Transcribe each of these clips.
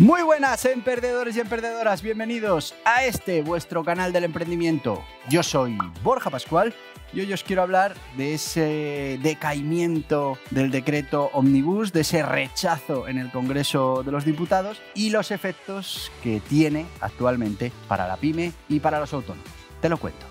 Muy buenas, emprendedores y emprendedoras, bienvenidos a este vuestro canal del emprendimiento. Yo soy Borja Pascual y hoy os quiero hablar de ese decaimiento del decreto Omnibus, de ese rechazo en el Congreso de los Diputados y los efectos que tiene actualmente para la pyme y para los autónomos. Te lo cuento.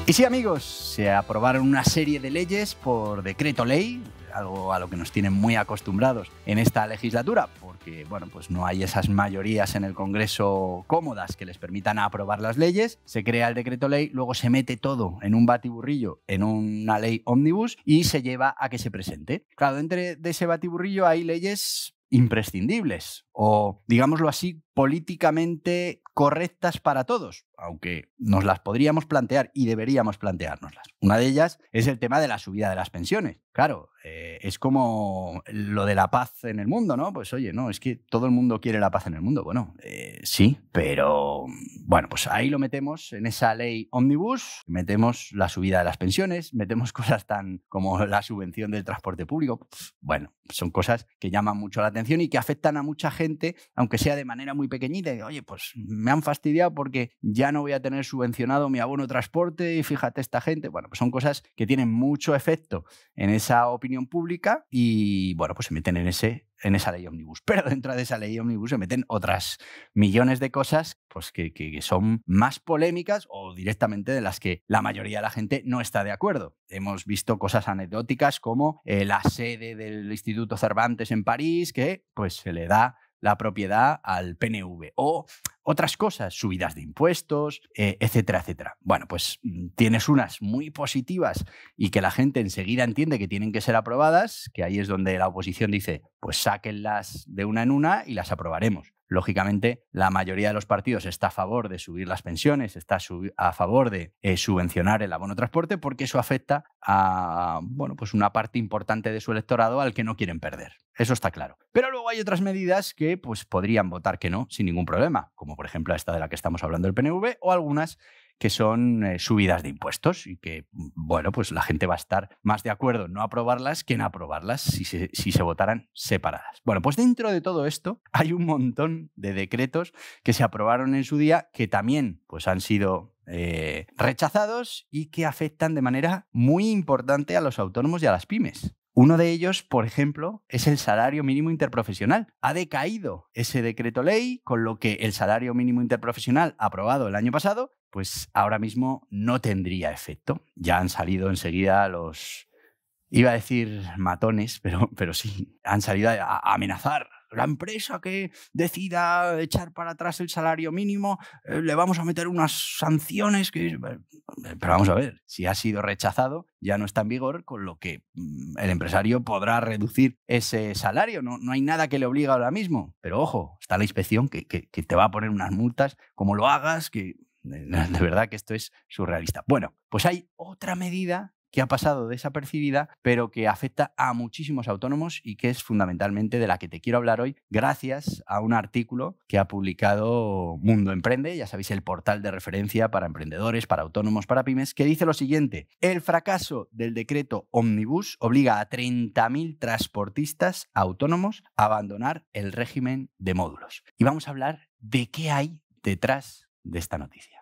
Y sí, amigos, se aprobaron una serie de leyes por decreto ley, algo a lo que nos tienen muy acostumbrados en esta legislatura, porque bueno, pues no hay esas mayorías en el Congreso cómodas que les permitan aprobar las leyes. Se crea el decreto ley, luego se mete todo en un batiburrillo, en una ley ómnibus y se lleva a que se presente. Claro, dentro de ese batiburrillo hay leyes imprescindibles o, digámoslo así, políticamente correctas para todos, aunque nos las podríamos plantear y deberíamos planteárnoslas. Una de ellas es el tema de la subida de las pensiones. Claro, es como lo de la paz en el mundo, ¿no? Pues oye, no, es que todo el mundo quiere la paz en el mundo. Bueno, sí, pero bueno, pues ahí lo metemos en esa ley ómnibus, metemos la subida de las pensiones, metemos cosas tan como la subvención del transporte público. Bueno, son cosas que llaman mucho la atención y que afectan a mucha gente, aunque sea de manera muy pequeñita. Y, oye, pues me han fastidiado porque ya no voy a tener subvencionado mi abono transporte y fíjate esta gente. Bueno, pues son cosas que tienen mucho efecto en esa opinión pública y bueno, pues se meten en esa ley ómnibus. Pero dentro de esa ley ómnibus se meten otras millones de cosas pues, que son más polémicas o directamente de las que la mayoría de la gente no está de acuerdo. Hemos visto cosas anecdóticas como la sede del Instituto Cervantes en París, que pues se le da la propiedad al PNV, o otras cosas, subidas de impuestos, etcétera, etcétera. Bueno, pues tienes unas muy positivas y que la gente enseguida entiende que tienen que ser aprobadas, que ahí es donde la oposición dice, pues sáquenlas de una en una y las aprobaremos. Lógicamente, la mayoría de los partidos está a favor de subir las pensiones, está a favor de subvencionar el abono transporte, porque eso afecta a bueno, pues una parte importante de su electorado al que no quieren perder. Eso está claro. Pero luego hay otras medidas que pues, podrían votar que no sin ningún problema, como por ejemplo esta de la que estamos hablando del PNV, o algunas que son subidas de impuestos y que, bueno, pues la gente va a estar más de acuerdo en no aprobarlas que en aprobarlas si se votaran separadas. Bueno, pues dentro de todo esto hay un montón de decretos que se aprobaron en su día que también pues, han sido rechazados y que afectan de manera muy importante a los autónomos y a las pymes. Uno de ellos, por ejemplo, es el salario mínimo interprofesional. Ha decaído ese decreto ley, con lo que el salario mínimo interprofesional aprobado el año pasado, pues ahora mismo no tendría efecto. Ya han salido enseguida los, iba a decir matones, pero sí, han salido a amenazar. La empresa que decida echar para atrás el salario mínimo, le vamos a meter unas sanciones que... Pero vamos a ver, si ha sido rechazado, ya no está en vigor, con lo que el empresario podrá reducir ese salario. No hay nada que le obligue ahora mismo. Pero ojo, está la inspección que te va a poner unas multas, como lo hagas, que de verdad que esto es surrealista. Bueno, pues hay otra medida que ha pasado desapercibida, pero que afecta a muchísimos autónomos y que es fundamentalmente de la que te quiero hablar hoy, gracias a un artículo que ha publicado Mundo Emprende, ya sabéis, el portal de referencia para emprendedores, para autónomos, para pymes, que dice lo siguiente: el fracaso del decreto Omnibus obliga a 30.000 transportistas autónomos a abandonar el régimen de módulos. Y vamos a hablar de qué hay detrás de esta noticia.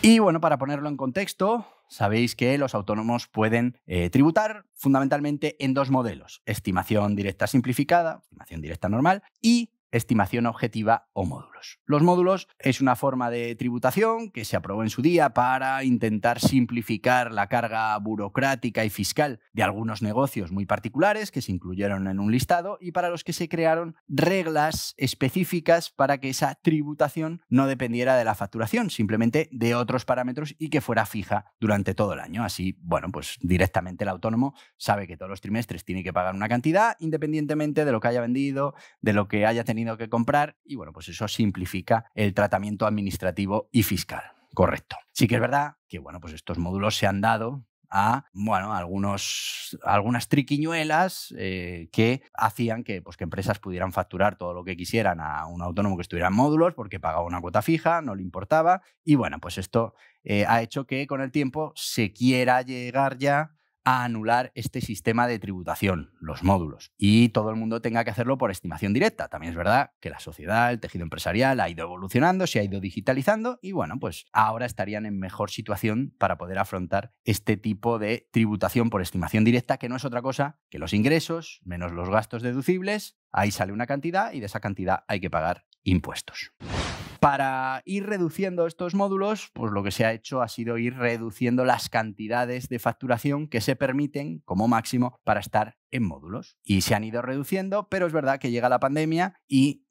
Y bueno, para ponerlo en contexto, sabéis que los autónomos pueden tributar fundamentalmente en dos modelos: estimación directa simplificada, estimación directa normal, y estimación objetiva o módulos. Los módulos es una forma de tributación que se aprobó en su día para intentar simplificar la carga burocrática y fiscal de algunos negocios muy particulares que se incluyeron en un listado y para los que se crearon reglas específicas para que esa tributación no dependiera de la facturación, simplemente de otros parámetros y que fuera fija durante todo el año. Así, bueno, pues directamente el autónomo sabe que todos los trimestres tiene que pagar una cantidad independientemente de lo que haya vendido, de lo que haya tenido que comprar, y bueno, pues eso simplifica el tratamiento administrativo y fiscal. Correcto. Sí que es verdad que, bueno, pues estos módulos se han dado a, bueno, algunas triquiñuelas que hacían que empresas pudieran facturar todo lo que quisieran a un autónomo que estuviera en módulos porque pagaba una cuota fija, no le importaba, y bueno, pues esto ha hecho que con el tiempo se quiera llegar ya a anular este sistema de tributación, los módulos, y todo el mundo tenga que hacerlo por estimación directa. También es verdad que la sociedad, el tejido empresarial ha ido evolucionando, se ha ido digitalizando y bueno, pues ahora estarían en mejor situación para poder afrontar este tipo de tributación por estimación directa, que no es otra cosa que los ingresos menos los gastos deducibles. Ahí sale una cantidad y de esa cantidad hay que pagar impuestos. Para ir reduciendo estos módulos, pues lo que se ha hecho ha sido ir reduciendo las cantidades de facturación que se permiten como máximo para estar en módulos. Y se han ido reduciendo, pero es verdad que llega la pandemia y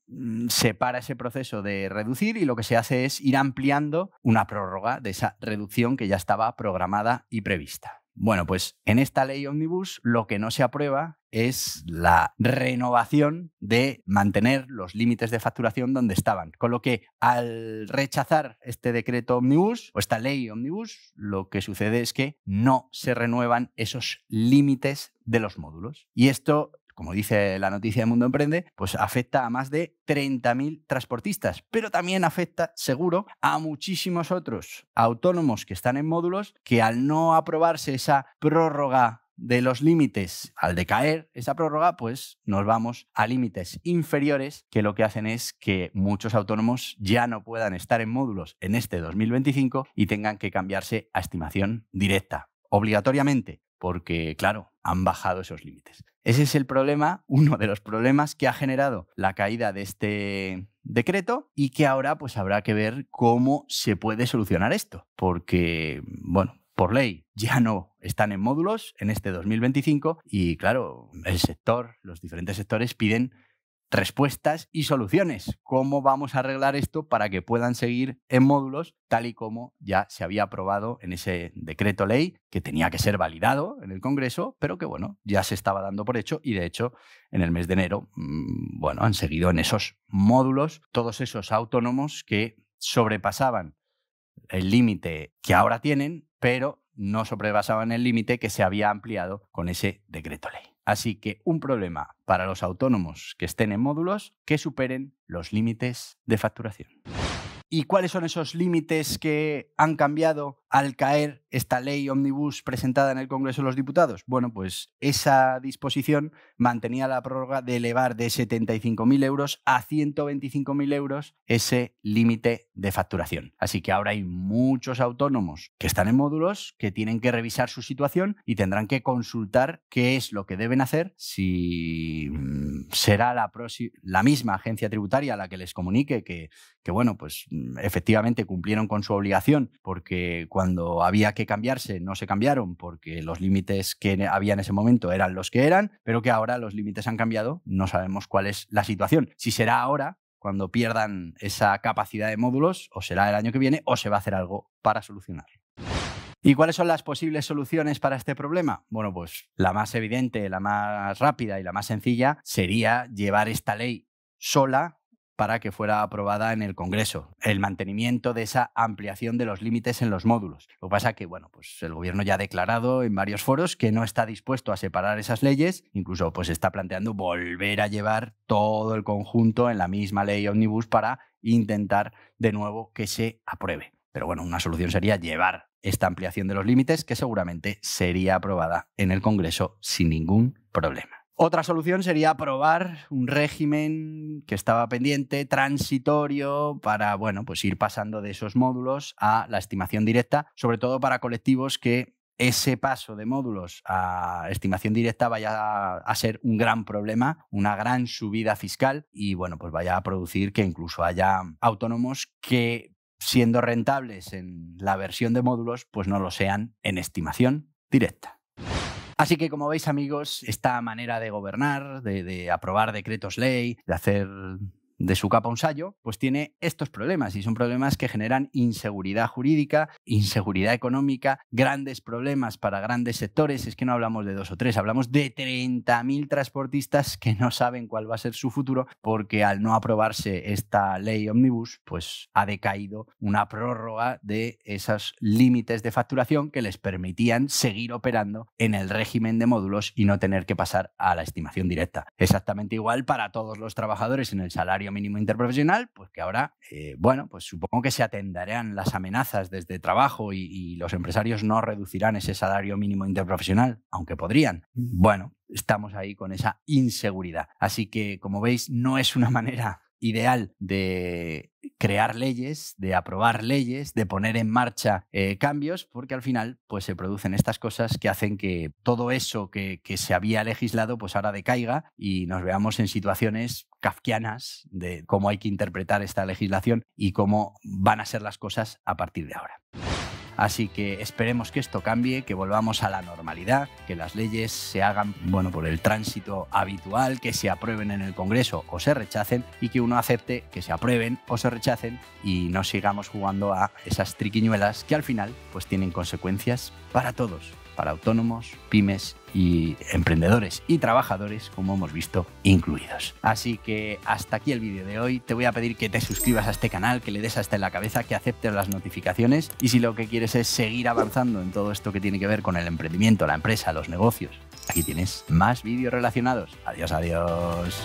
se para ese proceso de reducir y lo que se hace es ir ampliando una prórroga de esa reducción que ya estaba programada y prevista. Bueno, pues en esta ley Omnibus lo que no se aprueba es la renovación de mantener los límites de facturación donde estaban. Con lo que al rechazar este decreto Omnibus o esta ley Omnibus, lo que sucede es que no se renuevan esos límites de los módulos. Y esto, como dice la noticia de Mundo Emprende, pues afecta a más de 30.000 transportistas, pero también afecta, seguro, a muchísimos otros autónomos que están en módulos que al no aprobarse esa prórroga de los límites, al decaer esa prórroga, pues nos vamos a límites inferiores que lo que hacen es que muchos autónomos ya no puedan estar en módulos en este 2025 y tengan que cambiarse a estimación directa, obligatoriamente, porque, claro, han bajado esos límites. Ese es el problema, uno de los problemas que ha generado la caída de este decreto y que ahora pues habrá que ver cómo se puede solucionar esto, porque, bueno, por ley ya no están en módulos en este 2025 y, claro, el sector, los diferentes sectores piden respuestas y soluciones. ¿Cómo vamos a arreglar esto para que puedan seguir en módulos tal y como ya se había aprobado en ese decreto ley que tenía que ser validado en el Congreso, pero que, bueno, ya se estaba dando por hecho y, de hecho, en el mes de enero, bueno, han seguido en esos módulos todos esos autónomos que sobrepasaban el límite que ahora tienen, pero no sobrepasaban el límite que se había ampliado con ese decreto ley. Así que un problema para los autónomos que estén en módulos que superen los límites de facturación. ¿Y cuáles son esos límites que han cambiado al caer esta ley Omnibus presentada en el Congreso de los Diputados? Bueno, pues esa disposición mantenía la prórroga de elevar de 75.000 euros a 125.000 euros ese límite de facturación. Así que ahora hay muchos autónomos que están en módulos que tienen que revisar su situación y tendrán que consultar qué es lo que deben hacer, si será la misma agencia tributaria la que les comunique que bueno, pues efectivamente cumplieron con su obligación porque cuando había que cambiarse no se cambiaron porque los límites que había en ese momento eran los que eran, pero que ahora los límites han cambiado, no sabemos cuál es la situación. Si será ahora, cuando pierdan esa capacidad de módulos, o será el año que viene, o se va a hacer algo para solucionarlo. ¿Y cuáles son las posibles soluciones para este problema? Bueno, pues la más evidente, la más rápida y la más sencilla sería llevar esta ley sola para que fuera aprobada en el Congreso, el mantenimiento de esa ampliación de los límites en los módulos. Lo que pasa es que, bueno, pues el gobierno ya ha declarado en varios foros que no está dispuesto a separar esas leyes, incluso pues está planteando volver a llevar todo el conjunto en la misma ley Omnibus para intentar de nuevo que se apruebe. Pero bueno, una solución sería llevar esta ampliación de los límites que seguramente sería aprobada en el Congreso sin ningún problema. Otra solución sería aprobar un régimen que estaba pendiente, transitorio, para, bueno, pues ir pasando de esos módulos a la estimación directa, sobre todo para colectivos que ese paso de módulos a estimación directa vaya a ser un gran problema, una gran subida fiscal y, bueno, pues vaya a producir que incluso haya autónomos que, siendo rentables en la versión de módulos, pues no lo sean en estimación directa. Así que, como veis, amigos, esta manera de gobernar, de aprobar decretos ley, de hacer de su capa un sayo, pues tiene estos problemas y son problemas que generan inseguridad jurídica, inseguridad económica, grandes problemas para grandes sectores. Es que no hablamos de 2 o 3, hablamos de 30.000 transportistas que no saben cuál va a ser su futuro porque al no aprobarse esta ley Omnibus, pues ha decaído una prórroga de esos límites de facturación que les permitían seguir operando en el régimen de módulos y no tener que pasar a la estimación directa. Exactamente igual para todos los trabajadores en el salario mínimo interprofesional, pues que ahora, bueno, pues supongo que se atenderán las amenazas desde trabajo y los empresarios no reducirán ese salario mínimo interprofesional, aunque podrían. Bueno, estamos ahí con esa inseguridad. Así que, como veis, no es una manera ideal de crear leyes, de aprobar leyes, de poner en marcha cambios, porque al final pues se producen estas cosas que hacen que todo eso que se había legislado pues ahora decaiga y nos veamos en situaciones kafkianas de cómo hay que interpretar esta legislación y cómo van a ser las cosas a partir de ahora. Así que esperemos que esto cambie, que volvamos a la normalidad, que las leyes se hagan, bueno, por el tránsito habitual, que se aprueben en el Congreso o se rechacen y que uno acepte que se aprueben o se rechacen y no sigamos jugando a esas triquiñuelas que al final pues tienen consecuencias para todos, para autónomos, pymes y emprendedores y trabajadores, como hemos visto, incluidos. Así que hasta aquí el vídeo de hoy. Te voy a pedir que te suscribas a este canal, que le des hasta en la cabeza, que aceptes las notificaciones y si lo que quieres es seguir avanzando en todo esto que tiene que ver con el emprendimiento, la empresa, los negocios, aquí tienes más vídeos relacionados. Adiós, adiós.